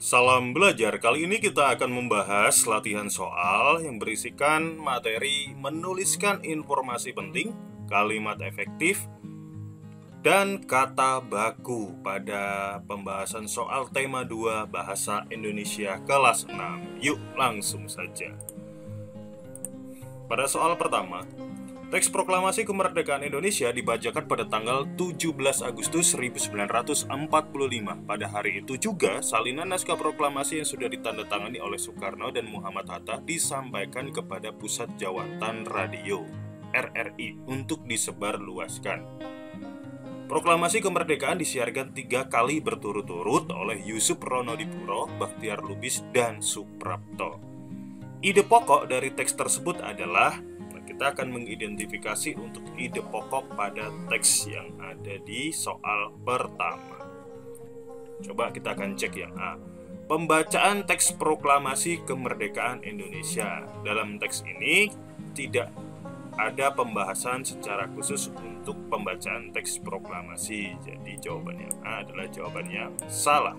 Salam belajar, kali ini kita akan membahas latihan soal yang berisikan materi menuliskan informasi penting, kalimat efektif, dan kata baku pada pembahasan soal tema 2 Bahasa Indonesia kelas 6. Yuk langsung saja. Pada soal pertama, teks proklamasi kemerdekaan Indonesia dibacakan pada tanggal 17 Agustus 1945. Pada hari itu juga, salinan naskah proklamasi yang sudah ditandatangani oleh Soekarno dan Muhammad Hatta disampaikan kepada Pusat Jawatan Radio (RRI) untuk disebarluaskan. Proklamasi kemerdekaan disiarkan 3 kali berturut-turut oleh Yusuf Ronodipuro, Bakhtiar Lubis, dan Suprapto. Ide pokok dari teks tersebut adalah kita akan mengidentifikasi untuk ide pokok pada teks yang ada di soal pertama. Coba kita akan cek yang A. Pembacaan teks proklamasi kemerdekaan Indonesia. Dalam teks ini tidak ada pembahasan secara khusus untuk pembacaan teks proklamasi. Jadi jawaban yang A adalah jawaban yang salah.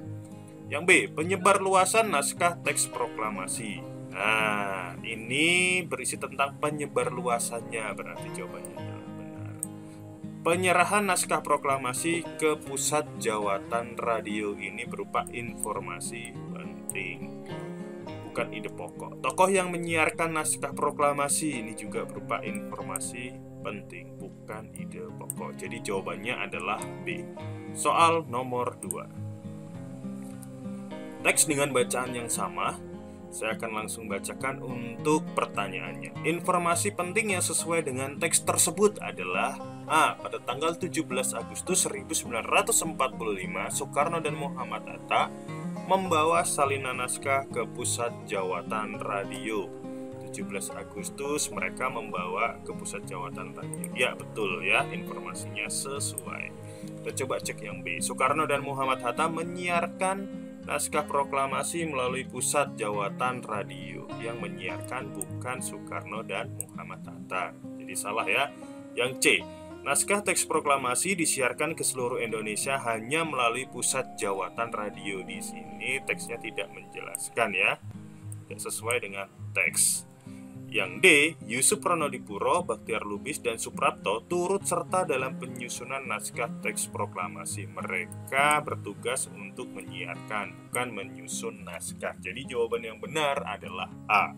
Yang B. Penyebarluasan naskah teks proklamasi. Nah, ini berisi tentang penyebarluasannya, berarti jawabannya adalah benar. Penyerahan naskah proklamasi ke Pusat Jawatan Radio ini berupa informasi penting, bukan ide pokok. Tokoh yang menyiarkan naskah proklamasi ini juga berupa informasi penting, bukan ide pokok. Jadi jawabannya adalah B. Soal nomor 2. Teks dengan bacaan yang sama. Saya akan langsung bacakan untuk pertanyaannya. Informasi penting yang sesuai dengan teks tersebut adalah A. Pada tanggal 17 Agustus 1945, Soekarno dan Muhammad Hatta membawa salinan naskah ke Pusat Jawatan Radio. 17 Agustus mereka membawa ke Pusat Jawatan Radio. Ya, betul ya, informasinya sesuai. Kita coba cek yang B. Soekarno dan Muhammad Hatta menyiarkan naskah proklamasi melalui Pusat Jawatan Radio. Yang menyiarkan bukan Soekarno dan Muhammad Hatta. Jadi salah ya. Yang C. Naskah teks proklamasi disiarkan ke seluruh Indonesia hanya melalui Pusat Jawatan Radio. Di sini teksnya tidak menjelaskan ya. Tidak sesuai dengan teks. Yang D. Yusuf Ronodipuro, Bakhtiar Lubis, dan Suprapto turut serta dalam penyusunan naskah teks proklamasi. Mereka bertugas untuk menyiarkan, bukan menyusun naskah. Jadi jawaban yang benar adalah A.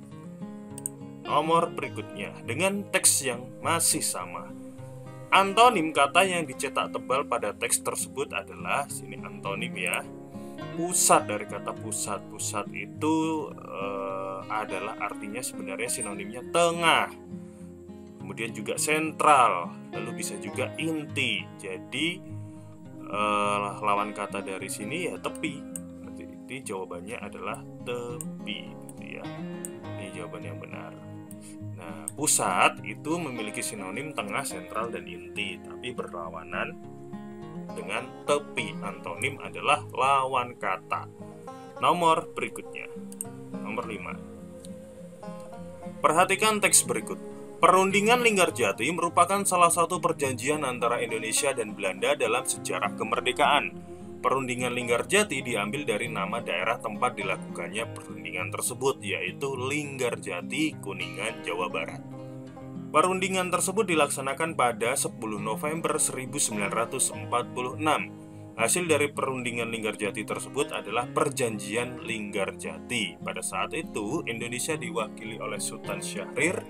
Nomor berikutnya, dengan teks yang masih sama. Antonim kata yang dicetak tebal pada teks tersebut adalah, sini antonim ya, pusat. Dari kata pusat. Pusat itu adalah artinya sebenarnya sinonimnya tengah, kemudian juga sentral, lalu bisa juga inti. Jadi lawan kata dari sini ya tepi. Jadi jawabannya adalah tepi, gitu ya. Ini jawaban yang benar. Nah, pusat itu memiliki sinonim tengah, sentral, dan inti, tapi berlawanan dengan tepi. Antonim adalah lawan kata. Nomor berikutnya, nomor 5. Perhatikan teks berikut. Perundingan Linggarjati merupakan salah satu perjanjian antara Indonesia dan Belanda dalam sejarah kemerdekaan. Perundingan Linggarjati diambil dari nama daerah tempat dilakukannya perundingan tersebut, yaitu Linggarjati, Kuningan, Jawa Barat. Perundingan tersebut dilaksanakan pada 10 November 1946. Hasil dari perundingan Linggarjati tersebut adalah Perjanjian Linggarjati. Pada saat itu, Indonesia diwakili oleh Sultan Syahrir,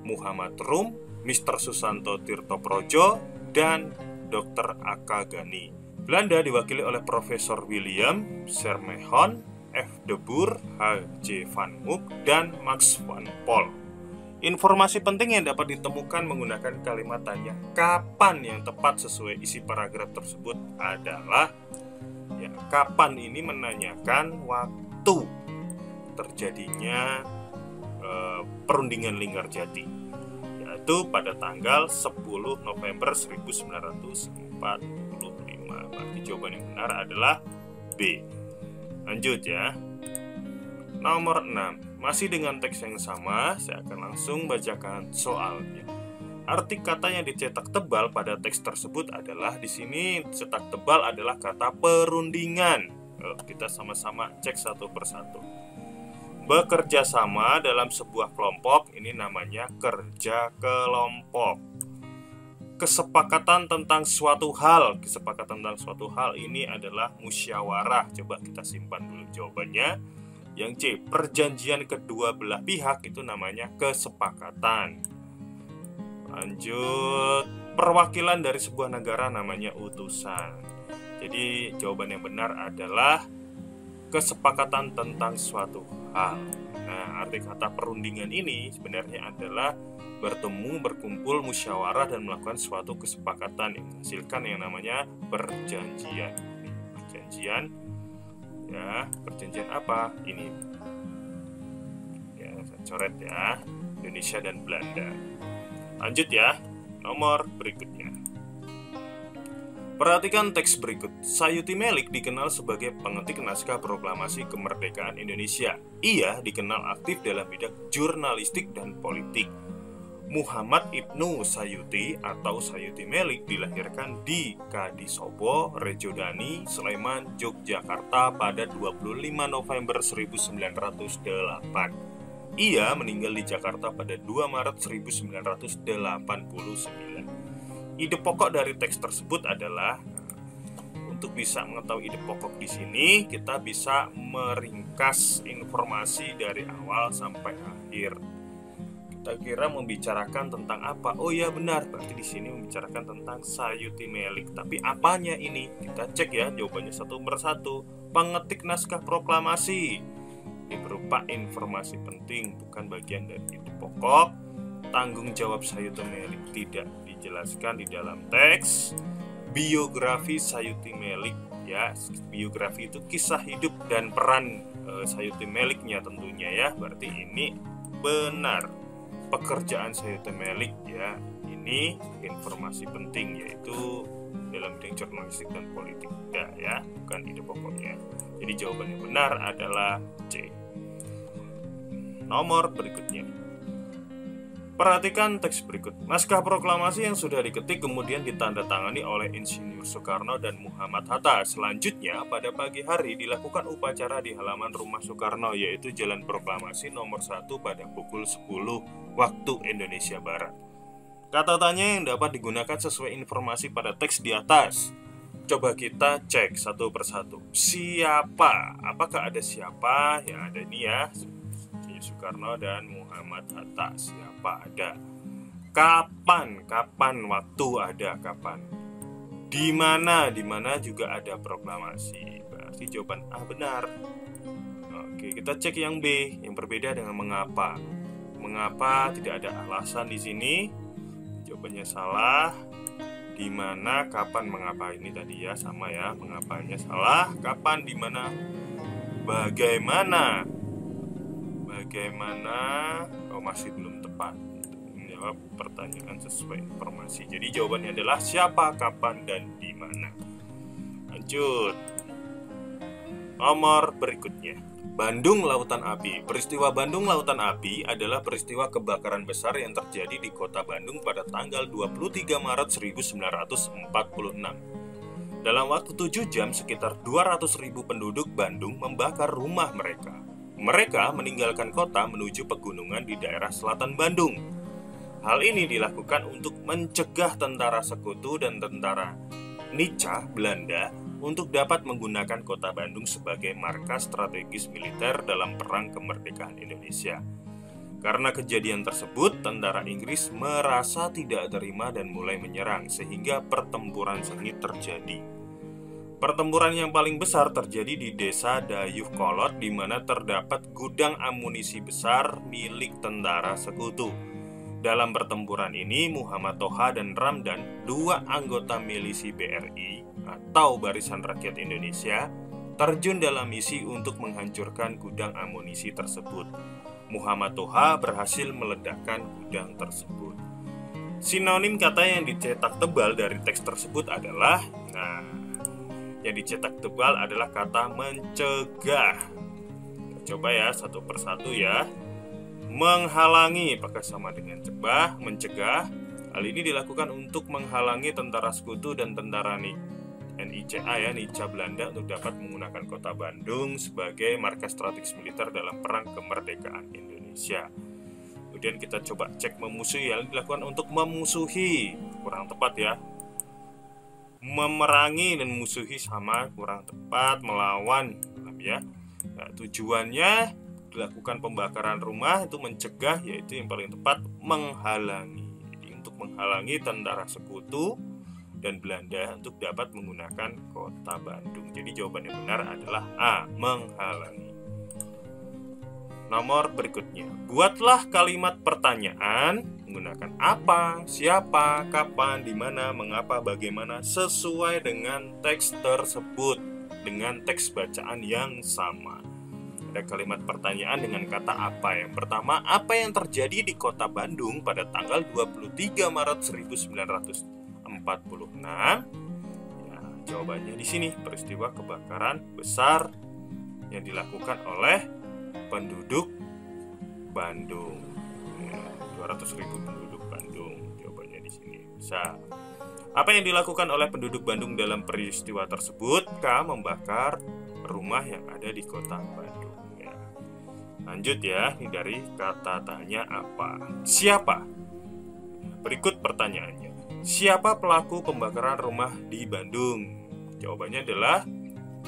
Muhammad Rum, Mr. Susanto Tirtoprojo, dan Dr. Aka Gani. Belanda diwakili oleh Profesor William Sermehon, F. de Boer, H. J. van Mook, dan Max van Pol. Informasi penting yang dapat ditemukan menggunakan kalimat tanya kapan yang tepat sesuai isi paragraf tersebut adalah ya, kapan ini menanyakan waktu terjadinya perundingan Linggarjati, yaitu pada tanggal 10 November 1945. Berarti jawaban yang benar adalah B. Lanjut ya. Nomor 6. Masih dengan teks yang sama, saya akan langsung bacakan soalnya. Arti kata yang dicetak tebal pada teks tersebut adalah, di sini cetak tebal adalah kata perundingan. Kita sama-sama cek satu persatu. Bekerja sama dalam sebuah kelompok, ini namanya kerja kelompok. Kesepakatan tentang suatu hal. Kesepakatan tentang suatu hal ini adalah musyawarah. Coba kita simpan dulu jawabannya. Yang C, perjanjian kedua belah pihak, itu namanya kesepakatan. Lanjut, perwakilan dari sebuah negara namanya utusan. Jadi jawaban yang benar adalah kesepakatan tentang suatu hal. Nah, arti kata perundingan ini sebenarnya adalah bertemu, berkumpul, musyawarah, dan melakukan suatu kesepakatan yang menghasilkan yang namanya perjanjian. Perjanjian, ya, perjanjian apa? Ini, ya, saya coret ya, Indonesia dan Belanda. Lanjut ya, nomor berikutnya. Perhatikan teks berikut. Sayuti Melik dikenal sebagai pengetik naskah proklamasi kemerdekaan Indonesia. Ia dikenal aktif dalam bidang jurnalistik dan politik. Muhammad Ibnu Sayuti atau Sayuti Melik dilahirkan di Kadisobo, Rejodani, Sleman, Yogyakarta pada 25 November 1908. Ia meninggal di Jakarta pada 2 Maret 1989. Ide pokok dari teks tersebut adalah, untuk bisa mengetahui ide pokok di sini, kita bisa meringkas informasi dari awal sampai akhir. Kita kira membicarakan tentang apa? Oh ya benar, berarti di sini membicarakan tentang Sayuti Melik. Tapi apanya ini? Kita cek ya jawabannya satu persatu. Pengetik naskah proklamasi. Ini berupa informasi penting, bukan bagian dari ide pokok. Tanggung jawab Sayuti Melik tidak dijelaskan di dalam teks. Biografi Sayuti Melik, ya, biografi itu kisah hidup dan peran Sayuti Meliknya tentunya ya. Berarti ini benar. Pekerjaan Sayuti Melik, ya, ini informasi penting, yaitu dalam bidang jurnalistik dan politik, ya, bukan ide pokoknya. Jadi jawaban yang benar adalah C. Nomor berikutnya. Perhatikan teks berikut. Naskah proklamasi yang sudah diketik kemudian ditandatangani oleh Insinyur Soekarno dan Muhammad Hatta. Selanjutnya, pada pagi hari dilakukan upacara di halaman rumah Soekarno, yaitu Jalan Proklamasi nomor 1 pada pukul 10 waktu Indonesia Barat. Kata tanya yang dapat digunakan sesuai informasi pada teks di atas. Coba kita cek satu persatu. Siapa? Apakah ada siapa? Ya, ada ini ya. Soekarno dan Muhammad Hatta. Siapa? Ada. Kapan? Waktu ada. Kapan? Di mana? Di mana juga ada proklamasi. Berarti jawaban A benar. Oke, kita cek yang B, yang berbeda dengan mengapa. Mengapa tidak ada alasan di sini? Jawabannya salah. Di mana, kapan, mengapa, ini tadi ya sama ya. Mengapanya salah. Kapan, di mana, bagaimana? Oh, masih belum tepat untuk menjawab pertanyaan sesuai informasi. Jadi jawabannya adalah siapa, kapan, dan di mana. Lanjut. Nomor berikutnya. Bandung Lautan Api. Peristiwa Bandung Lautan Api adalah peristiwa kebakaran besar yang terjadi di kota Bandung pada tanggal 23 Maret 1946. Dalam waktu 7 jam, sekitar 200.000 penduduk Bandung membakar rumah mereka. Mereka meninggalkan kota menuju pegunungan di daerah selatan Bandung. Hal ini dilakukan untuk mencegah tentara sekutu dan tentara Nica Belanda untuk dapat menggunakan kota Bandung sebagai markas strategis militer dalam Perang Kemerdekaan Indonesia. Karena kejadian tersebut, tentara Inggris merasa tidak terima dan mulai menyerang, sehingga pertempuran sengit terjadi. Pertempuran yang paling besar terjadi di desa Dayeuhkolot, di mana terdapat gudang amunisi besar milik tentara sekutu. Dalam pertempuran ini, Muhammad Toha dan Ramdan, dua anggota milisi BRI atau Barisan Rakyat Indonesia, terjun dalam misi untuk menghancurkan gudang amunisi tersebut. Muhammad Toha berhasil meledakkan gudang tersebut. Sinonim kata yang dicetak tebal dari teks tersebut adalah, yang dicetak tebal adalah kata mencegah. Coba ya satu persatu ya. Menghalangi, pakai sama dengan cegah, mencegah. Hal ini dilakukan untuk menghalangi tentara sekutu dan tentara NICA ya, Nica Belanda untuk dapat menggunakan kota Bandung sebagai markas strategis militer dalam perang kemerdekaan Indonesia. Kemudian kita coba cek memusuhi, yang dilakukan untuk memusuhi, kurang tepat ya. Memerangi dan musuhi sama, kurang tepat, melawan ya. Nah, tujuannya dilakukan pembakaran rumah itu mencegah, yaitu yang paling tepat menghalangi. Jadi untuk menghalangi tentara sekutu dan Belanda untuk dapat menggunakan kota Bandung. Jadi jawaban yang benar adalah A, menghalangi. Nomor berikutnya, buatlah kalimat pertanyaan menggunakan apa, siapa, kapan, di mana, mengapa, bagaimana sesuai dengan teks tersebut dengan teks bacaan yang sama. Ada kalimat pertanyaan dengan kata apa. Yang pertama, apa yang terjadi di kota Bandung pada tanggal 23 Maret 1946? Ya, jawabannya di sini, peristiwa kebakaran besar yang dilakukan oleh penduduk Bandung. Ya, 200.000 penduduk Bandung. Jawabannya di sini. Bisa. Apa yang dilakukan oleh penduduk Bandung dalam peristiwa tersebut? K. Membakar rumah yang ada di kota Bandung. Ya. Lanjut ya, ini dari kata tanya apa. Siapa? Berikut pertanyaannya. Siapa pelaku pembakaran rumah di Bandung? Jawabannya adalah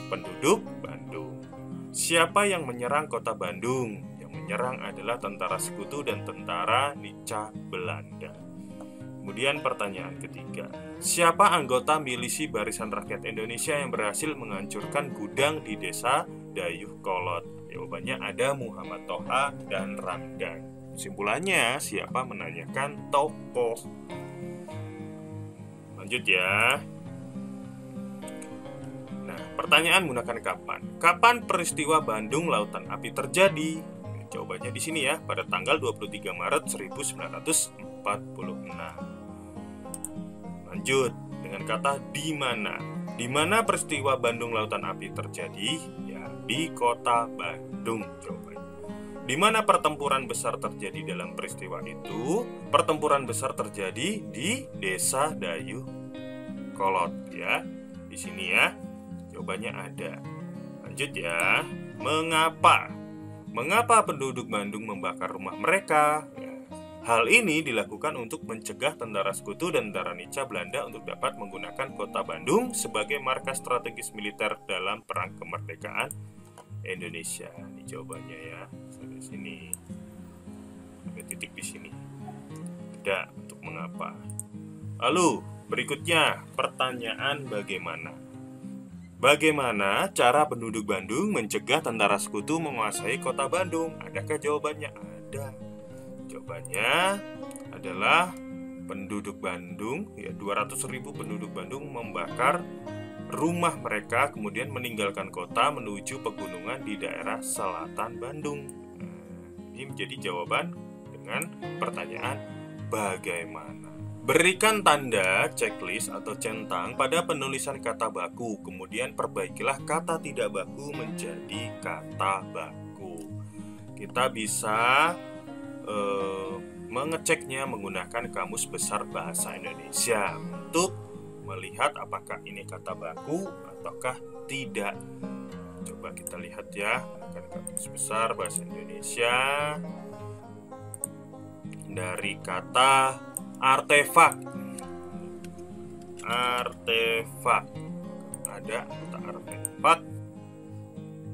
penduduk Bandung. Siapa yang menyerang kota Bandung? Yang menyerang adalah tentara sekutu dan tentara Nica Belanda. Kemudian pertanyaan ketiga, siapa anggota milisi Barisan Rakyat Indonesia yang berhasil menghancurkan gudang di desa Dayuh Kolot? Jawabannya ada Muhammad Toha dan Ramdan. Kesimpulannya, siapa menanyakan tokoh. Lanjut ya. Nah, pertanyaan menggunakan kapan. Kapan peristiwa Bandung Lautan Api terjadi? Jawabannya di sini ya, pada tanggal 23 Maret 1946. Lanjut dengan kata di mana. Di mana peristiwa Bandung Lautan Api terjadi? Ya, di kota Bandung jawabannya. Di mana pertempuran besar terjadi dalam peristiwa itu? Pertempuran besar terjadi di Desa Dayuh Kolot ya. Di sini ya. Jawabannya ada. Lanjut ya. Mengapa? Mengapa penduduk Bandung membakar rumah mereka? Ya. Hal ini dilakukan untuk mencegah tentara sekutu dan tentara Nica Belanda untuk dapat menggunakan kota Bandung sebagai markas strategis militer dalam perang kemerdekaan Indonesia. Ini jawabannya ya. Sampai sini. Sampai titik di sini. Tidak untuk mengapa. Lalu berikutnya pertanyaan bagaimana. Bagaimana cara penduduk Bandung mencegah tentara sekutu menguasai kota Bandung? Adakah jawabannya? Ada. Jawabannya adalah penduduk Bandung, ya 200.000 penduduk Bandung membakar rumah mereka, kemudian meninggalkan kota menuju pegunungan di daerah selatan Bandung. Ini menjadi jawaban dengan pertanyaan bagaimana. Berikan tanda checklist atau centang pada penulisan kata baku, kemudian perbaikilah kata tidak baku menjadi kata baku. Kita bisa mengeceknya menggunakan Kamus Besar Bahasa Indonesia untuk melihat apakah ini kata baku ataukah tidak. Coba kita lihat ya, menggunakan Kamus Besar Bahasa Indonesia dari kata artefak. Artefak. Ada kata artefak.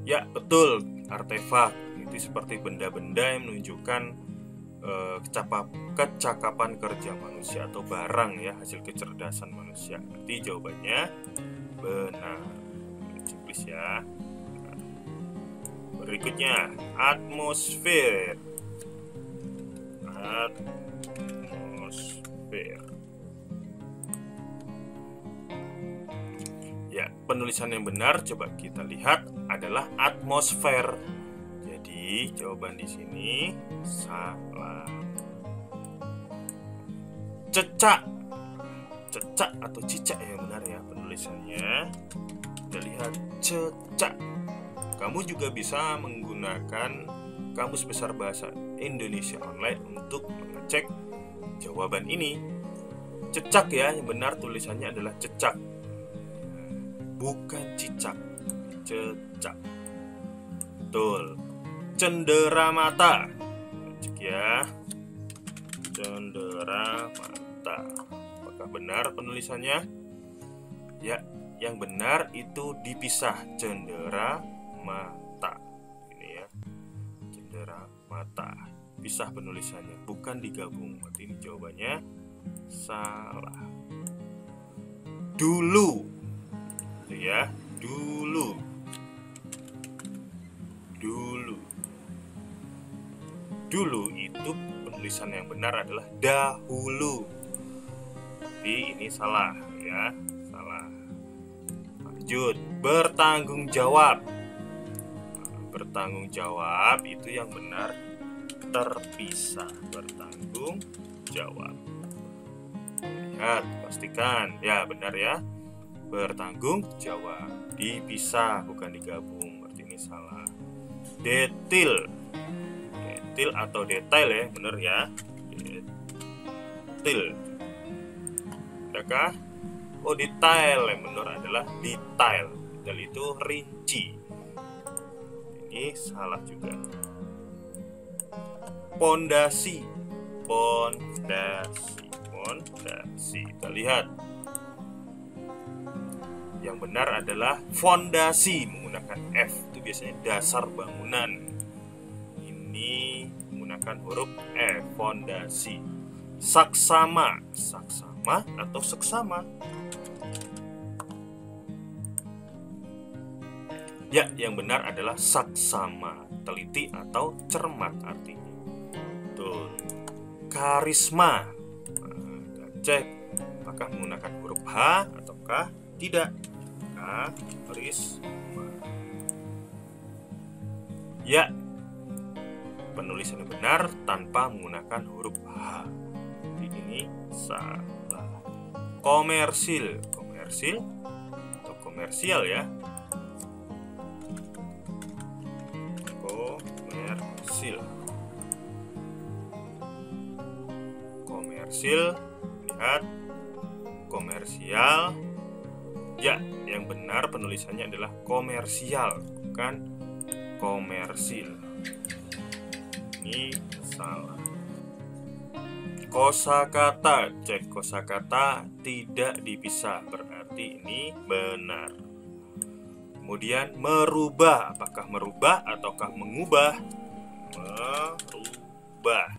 Ya, betul, artefak. Itu seperti benda-benda yang menunjukkan kecakapan kerja manusia atau barang ya, hasil kecerdasan manusia. Berarti jawabannya benar. Checklist ya. Berikutnya, atmosfer. Atmosfer. Ya, penulisan yang benar coba kita lihat adalah atmosfer. Jadi jawaban di sini salah. Cecak. Cecak atau cicak yang benar ya penulisannya. Kita lihat cecak. Kamu juga bisa menggunakan Kamus Besar Bahasa Indonesia online untuk mengecek jawaban ini. Cecak ya, yang benar tulisannya adalah cecak. bukan cicak. Cecak. Betul. Cendera mata. Cek ya. Cendera mata. Apakah benar penulisannya? Ya, yang benar itu dipisah. Cendera mata. Ini ya. Cendera mata. Pisah penulisannya, bukan digabung. Berarti ini jawabannya salah. Dulu. Itu ya. Dulu. Dulu itu penulisan yang benar adalah dahulu. Tapi ini salah ya, salah. Lanjut, bertanggung jawab. Bertanggung jawab itu yang benar terpisah. Bertanggung jawab. Lihat, pastikan ya benar ya. Bertanggung jawab dipisah bukan digabung, berarti ini salah. Detil atau detail ya, bener ya. Detil. Adakah? Oh, detail yang benar adalah detail. Detail itu rinci. Ini salah juga. Pondasi. Kita lihat. Yang benar adalah fondasi menggunakan F. Itu biasanya dasar bangunan. Ini menggunakan huruf E, fondasi. Saksama atau seksama. Ya, yang benar adalah saksama, teliti atau cermat artinya. Betul. Karisma. Nah, cek apakah menggunakan huruf H ataukah tidak. Karisma. Ya, penulisan yang benar tanpa menggunakan huruf H. Ini salah. Komersil atau komersial ya. Komersil. Lihat, komersial. Ya, yang benar penulisannya adalah komersial, bukan komersil. Ini salah. Kosakata, cek kosakata tidak dipisah, berarti ini benar. Kemudian merubah, apakah merubah ataukah mengubah? Merubah.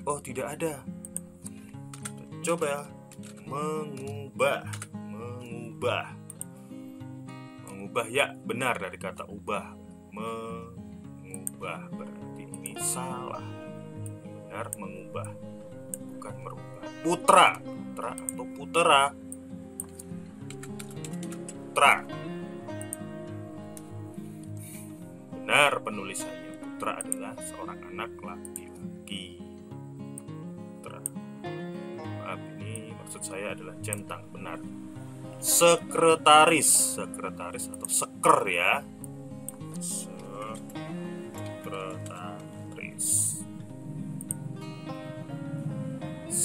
Oh, tidak ada. Coba mengubah. Mengubah ya, benar dari kata ubah. Mengubah, berarti ini salah. Benar mengubah, bukan merubah. Putra atau putera. Benar penulisannya, putra adalah seorang anak laki-laki. Putra. Maaf, ini maksud saya adalah centang, benar. Sekretaris atau seker ya.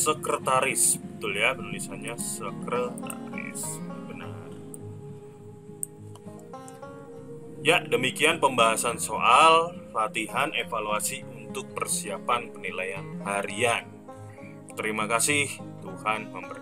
Sekretaris, betul ya penulisannya sekretaris, benar. Ya, demikian pembahasan soal latihan evaluasi untuk persiapan penilaian harian. Terima kasih, Tuhan memberkati.